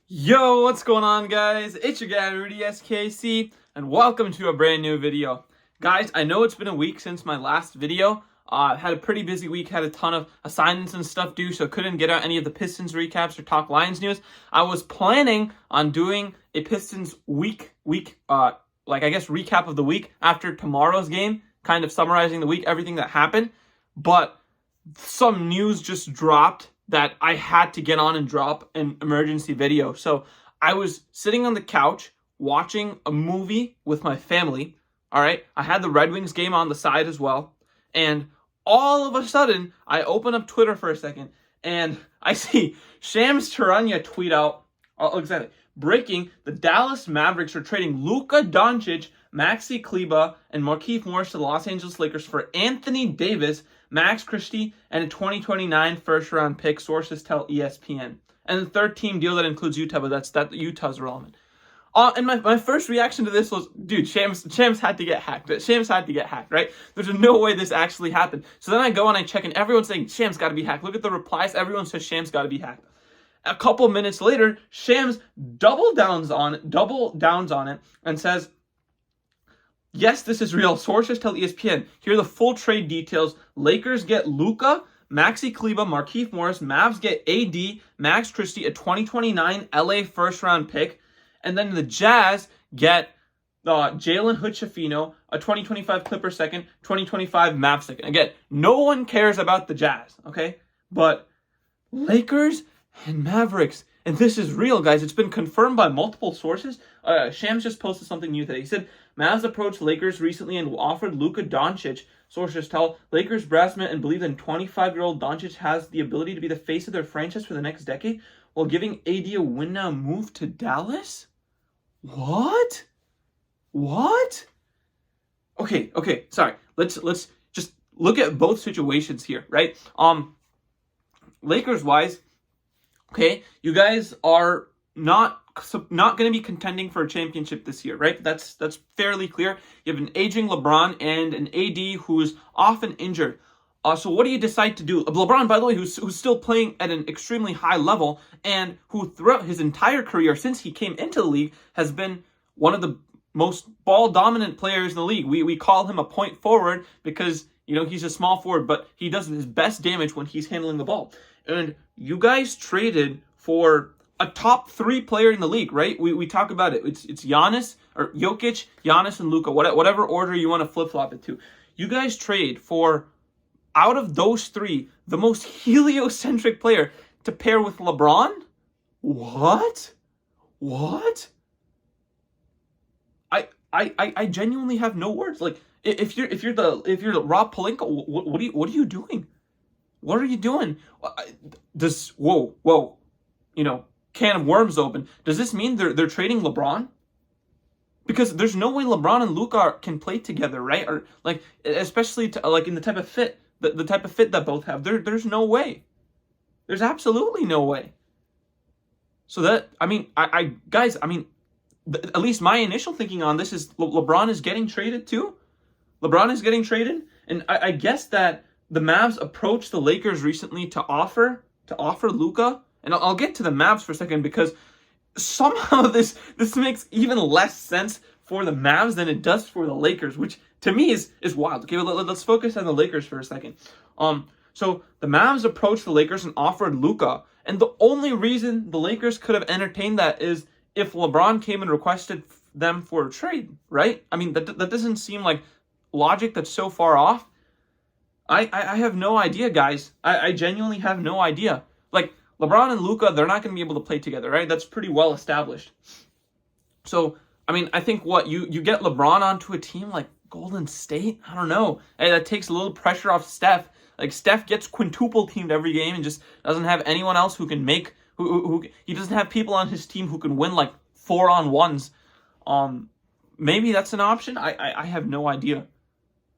Yo, what's going on, guys? It's your guy, Rudy SKC, and welcome to a brand new video. Guys, I know it's been a week since my last video. Had a pretty busy week, had a ton of assignments and stuff due, so couldn't get out any of the Pistons recaps or talk Lions news. I was planning on doing a Pistons recap of the week after tomorrow's game, kind of summarizing the week, everything that happened, but some news just dropped that I had to get on and drop an emergency video. So I was sitting on the couch watching a movie with my family. All right. I had the Red Wings game on the side as well. And all of a sudden, I open up Twitter for a second and I see Shams Charania tweet out, exactly, breaking: the Dallas Mavericks are trading Luka Doncic, Maxi Kleber, and Markieff Morris to the Los Angeles Lakers for Anthony Davis, Max Christie, and a 2029 first-round pick, sources tell ESPN. And the third team deal that includes Utah, but Utah's relevant. And my first reaction to this was, dude, Shams had to get hacked. Shams had to get hacked, right? There's no way this actually happened. So then I go and I check, and everyone's saying Shams got to be hacked. Look at the replies. Everyone says Shams got to be hacked. A couple minutes later, Shams double downs on it and says, yes, this is real. Sources tell ESPN. Here are the full trade details. Lakers get Luka, Maxi Kleber, Markieff Morris. Mavs get AD, Max Christie, a 2029 LA first-round pick. And then the Jazz get Jalen Hood-Schifino, a 2025 Clipper second, 2025 Mavs second. Again, no one cares about the Jazz, okay? But Lakers and Mavericks. And this is real, guys. It's been confirmed by multiple sources. Shams just posted something new today. He said, Mavs approached Lakers recently and offered Luka Doncic. Sources tell Lakers brassmen and believe that 25-year-old Doncic has the ability to be the face of their franchise for the next decade while giving AD a win-now move to Dallas? What? Okay, sorry. Let's just look at both situations here, right? Lakers-wise, okay, you guys are not going to be contending for a championship this year, right? That's fairly clear. You have an aging LeBron and an AD who's often injured. So what do you decide to do? LeBron, by the way, who's still playing at an extremely high level and who throughout his entire career since he came into the league has been one of the most ball-dominant players in the league. We call him a point forward because, he's a small forward, but he does his best damage when he's handling the ball. And you guys traded for a top 3 player in the league, right? We talk about it. It's Giannis, or Jokic, Giannis, and Luka, whatever order you want to flip-flop it to. You guys trade for, out of those 3, the most heliocentric player to pair with LeBron? What? I genuinely have no words. Like, if you're the Rob Pelinka, what are you doing? What are you doing? Whoa, can of worms open. Does this mean they're trading LeBron? Because there's no way LeBron and Luka can play together, right? Or like, especially in the type of fit, the type of fit that both have. There's no way. There's absolutely no way. So that, at least my initial thinking on this is LeBron is getting traded too. LeBron is getting traded, and I guess that the Mavs approached the Lakers recently to offer Luka. And I'll get to the Mavs for a second because somehow this makes even less sense for the Mavs than it does for the Lakers, which to me is wild. Okay, let's focus on the Lakers for a second. So the Mavs approached the Lakers and offered Luka, and the only reason the Lakers could have entertained that is if LeBron came and requested them for a trade, right? I mean, that doesn't seem like logic that's so far off. I have no idea, guys. I genuinely have no idea. Like, LeBron and Luka, they're not going to be able to play together, right? That's pretty well established. So, I think you get LeBron onto a team like Golden State? I don't know. Hey, that takes a little pressure off Steph. Like, Steph gets quintuple teamed every game and just doesn't have anyone else who can make, who he doesn't have people on his team who can win like 4-on-1s. Maybe that's an option. I have no idea.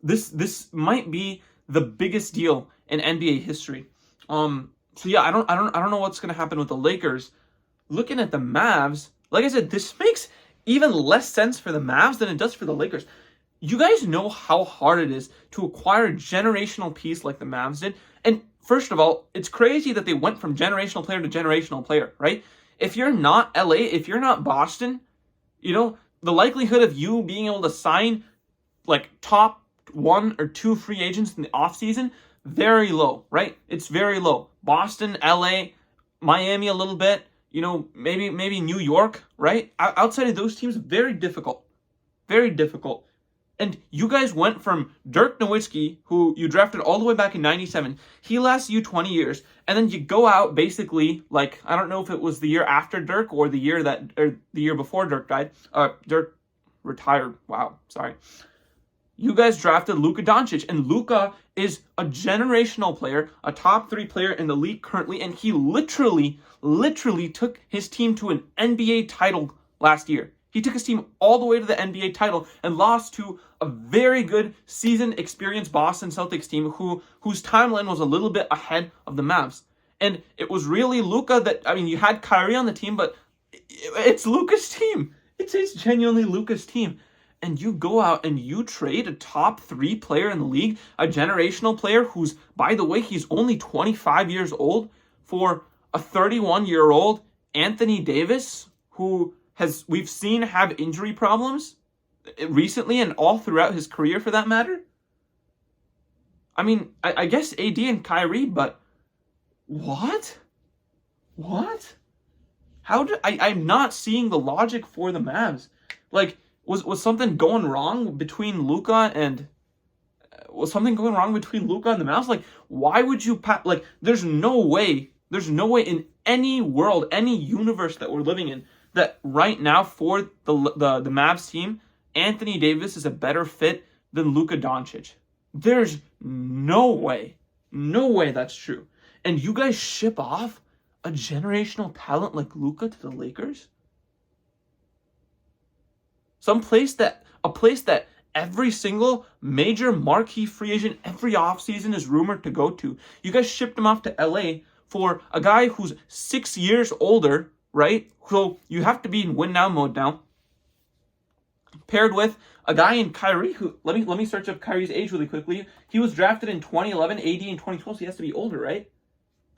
This might be the biggest deal in NBA history. So yeah, I don't know what's going to happen with the Lakers. Looking at the Mavs, like I said, this makes even less sense for the Mavs than it does for the Lakers. You guys know how hard it is to acquire a generational piece like the Mavs did. And first of all, it's crazy that they went from generational player to generational player, right? if you're not LA, if you're not Boston, the likelihood of you being able to sign like top 1 or 2 free agents in the offseason, very low, right? It's very low. Boston, LA, Miami a little bit, maybe New York, right? Outside of those teams, very difficult. Very difficult. And you guys went from Dirk Nowitzki, who you drafted all the way back in 97. He lasted you 20 years. And then you go out basically, like, I don't know if it was the year after Dirk or the year before Dirk died. Dirk retired. Wow, sorry. You guys drafted Luka Doncic. And Luka is a generational player, a top 3 player in the league currently. And he literally took his team to an NBA title last year. He took his team all the way to the NBA title and lost to a very good seasoned, experienced Boston Celtics team whose timeline was a little bit ahead of the Mavs. And it was really Luka you had Kyrie on the team, but it's Luka's team. It's genuinely Luka's team. And you go out and you trade a top 3 player in the league, a generational player who's, by the way, he's only 25 years old, for a 31-year-old Anthony Davis, who we've seen have injury problems recently and all throughout his career for that matter. I mean, I guess AD and Kyrie, but what? I'm not seeing the logic for the Mavs. Like, was something going wrong between Luka and the Mavs? Like, why would you there's no way in any world, any universe that we're living in, that right now for the Mavs team, Anthony Davis is a better fit than Luka Doncic. There's no way that's true. And you guys ship off a generational talent like Luka to the Lakers? A place that every single major marquee free agent every offseason is rumored to go to. You guys shipped him off to LA for a guy who's 6 years older, right? So you have to be in win now mode now. Paired with a guy in Kyrie, who let me search up Kyrie's age really quickly. He was drafted in 2011, AD in 2012, so he has to be older, right?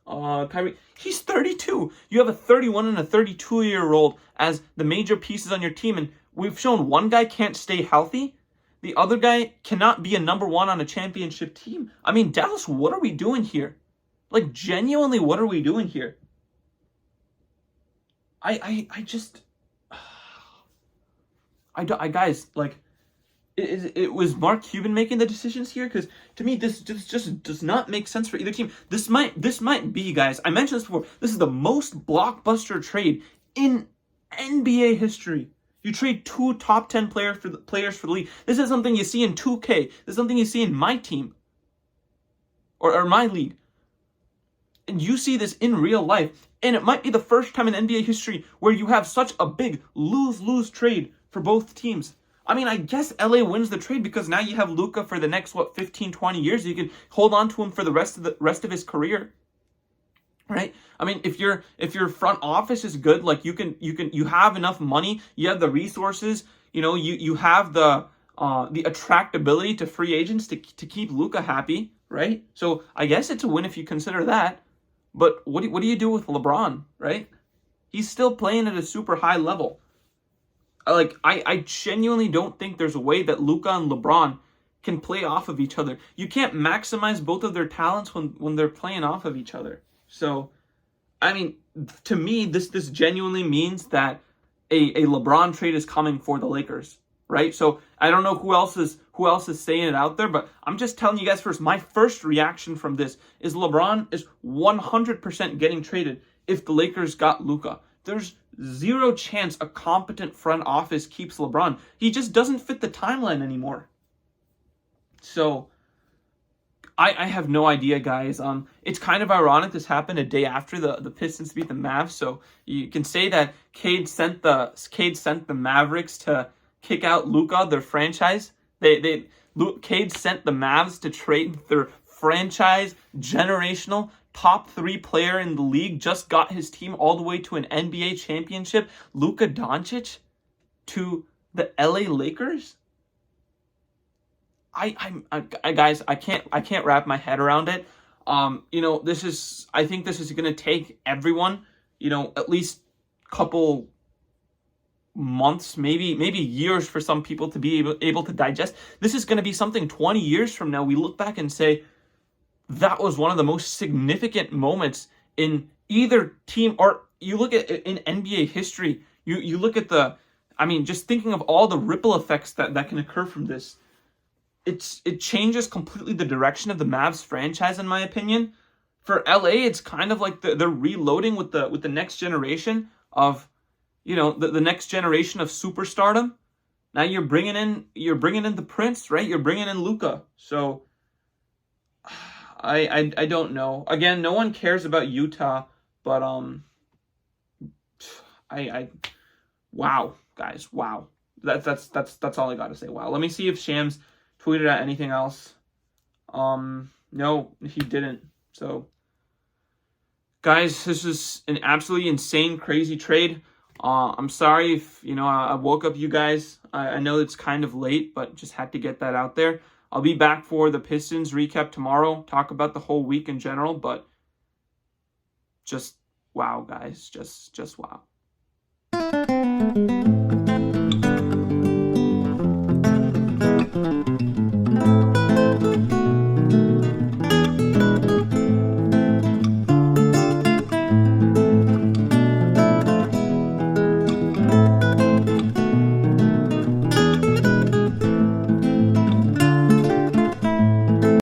Kyrie, he's 32. You have a 31 and a 32-year-old as the major pieces on your team, and we've shown one guy can't stay healthy. The other guy cannot be a number 1 on a championship team. I mean, Dallas, what are we doing here? Like, genuinely, what are we doing here? Guys, like, it was Mark Cuban making the decisions here? Because to me, this just does not make sense for either team. This might be, guys, I mentioned this before, this is the most blockbuster trade in NBA history. You trade 2 top 10 players for the league. This is something you see in 2K. This is something you see in my team. Or my league. And you see this in real life. And it might be the first time in NBA history where you have such a big lose-lose trade for both teams. I mean, I guess LA wins the trade because now you have Luka for the next 15, 20 years. You can hold on to him for the rest of his career. Right? I mean, if your front office is good, like you have enough money, you have the resources, you have the attractability to free agents to keep Luka happy, right? So I guess it's a win if you consider that. But what do you do with LeBron, right? He's still playing at a super high level. Like, I genuinely don't think there's a way that Luka and LeBron can play off of each other. You can't maximize both of their talents when they're playing off of each other. So, I mean, to me, this genuinely means that a LeBron trade is coming for the Lakers, right? So I don't know who else is saying it out there, but I'm just telling you guys first. My first reaction from this is LeBron is 100% getting traded if the Lakers got Luka. There's zero chance a competent front office keeps LeBron. He just doesn't fit the timeline anymore. So I have no idea, guys. It's kind of ironic this happened a day after the Pistons beat the Mavs. So you can say that Cade sent the Mavericks to kick out Luka, their franchise. Cade sent the Mavs to trade their franchise generational top 3 player in the league, just got his team all the way to an NBA championship, Luka Doncic, to the LA Lakers. Guys, I can't wrap my head around it. I think this is going to take everyone, at least couple months, maybe years for some people to be able to digest. This is going to be something 20 years from now we look back and say that was one of the most significant moments in either team, or you look at in NBA history. You look at just thinking of all the ripple effects that can occur from this. It changes completely the direction of the Mavs franchise, in my opinion. For LA, it's kind of like they're reloading with the next generation of, the next generation of superstardom. Now you're bringing in the Prince, right? You're bringing in Luka. So I don't know. Again, no one cares about Utah, but wow, guys, wow. That's all I got to say. Wow. Let me see if Shams tweeted out anything else. No, he didn't. So, guys, this is an absolutely insane, crazy trade. I'm sorry if, I woke up you guys. I know it's kind of late, but just had to get that out there. I'll be back for the Pistons recap tomorrow, talk about the whole week in general, but just wow, guys. Just wow.